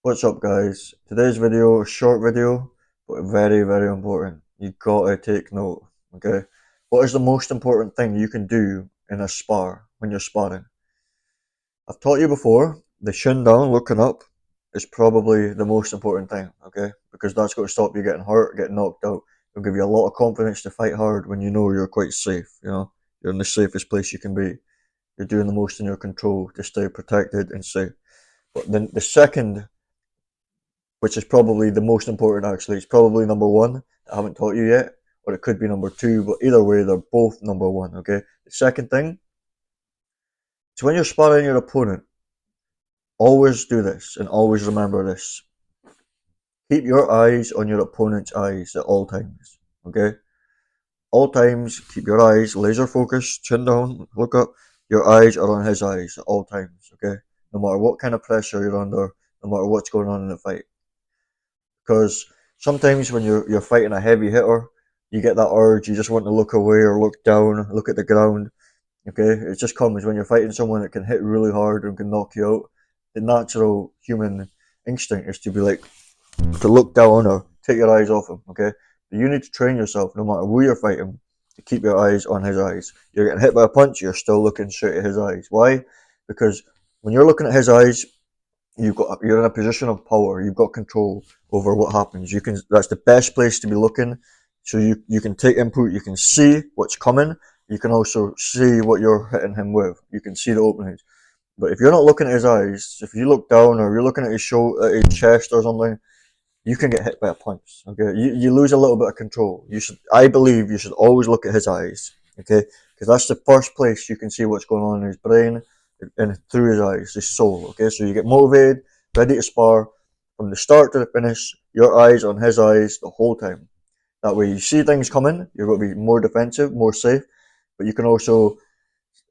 What's up guys? Today's video, a short video, but very important. You gotta take note, okay? What is the most important thing you can do in a spar when you're sparring? I've taught you before, the shin down, looking up, is probably the most important thing, okay? Because that's going to stop you getting hurt, getting knocked out. It'll give you a lot of confidence to fight hard when you know you're quite safe, You're in the safest place you can be. You're doing the most in your control to stay protected and safe. But then the second, which is probably the most important actually. It's probably number one that I haven't taught you yet, or it could be number two, but either way, they're both number one, okay? The second thing is when you're sparring your opponent, always do this and always remember this. Keep your eyes on your opponent's eyes at all times, okay? All times, keep your eyes laser focused, chin down, look up. Your eyes are on his eyes at all times, okay? No matter what kind of pressure you're under, no matter what's going on in the fight. Because sometimes when you're fighting a heavy hitter, you get that urge, you just want to look away or look down, look at the ground. Okay, it just comes when you're fighting someone that can hit really hard and can knock you out. The natural human instinct is to be like to look down or take your eyes off him. Okay, but you need to train yourself, no matter who you're fighting, to keep your eyes on his eyes. You're getting hit by a punch, you're still looking straight at his eyes. Why? Because when you're looking at his eyes, you're in a position of power. You've got control over what happens. That's the best place to be looking. So you can take input. You can see what's coming. You can also see what you're hitting him with. You can see the openings. But if you're not looking at his eyes, if you look down or you're looking at his shoulder, at his chest or something, you can get hit by a punch. Okay, you lose a little bit of control. I believe you should always look at his eyes. Okay, because that's the first place you can see what's going on in his brain and through his eyes, his soul. Okay, so you get motivated, ready to spar from the start to the finish. Your eyes on his eyes the whole time. That way, you see things coming. You're going to be more defensive, more safe, but you can also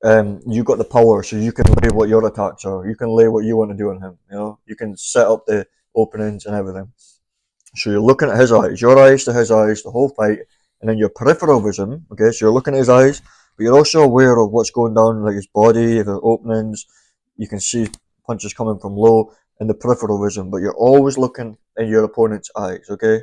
you got the power, so you can lay what your attacks are. You can lay what you want to do on him. You can set up the openings and everything. So you're looking at his eyes, your eyes to his eyes, the whole fight, and then your peripheral vision. Okay, so you're looking at his eyes, but you're also aware of what's going down, like his body, if there are openings. You can see punches coming from low in the peripheral vision, but you're always looking in your opponent's eyes. Okay,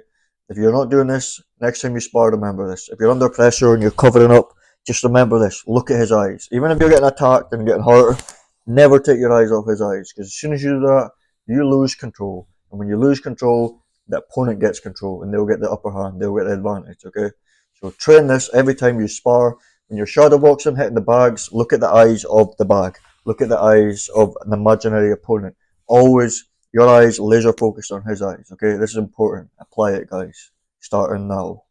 if you're not doing this, next time you spar, remember this. If you're under pressure and you're covering up, just remember this. Look at his eyes. Even if you're getting attacked and getting hurt, never take your eyes off his eyes, because as soon as you do that, you lose control, and when you lose control, the opponent gets control and they'll get the upper hand, they'll get the advantage, okay? So train this every time you spar. When you're shadow boxing, hitting the bags, look at the eyes of the bag. Look at the eyes of an imaginary opponent. Always your eyes laser focused on his eyes, okay? This is important. Apply it, guys. Starting now.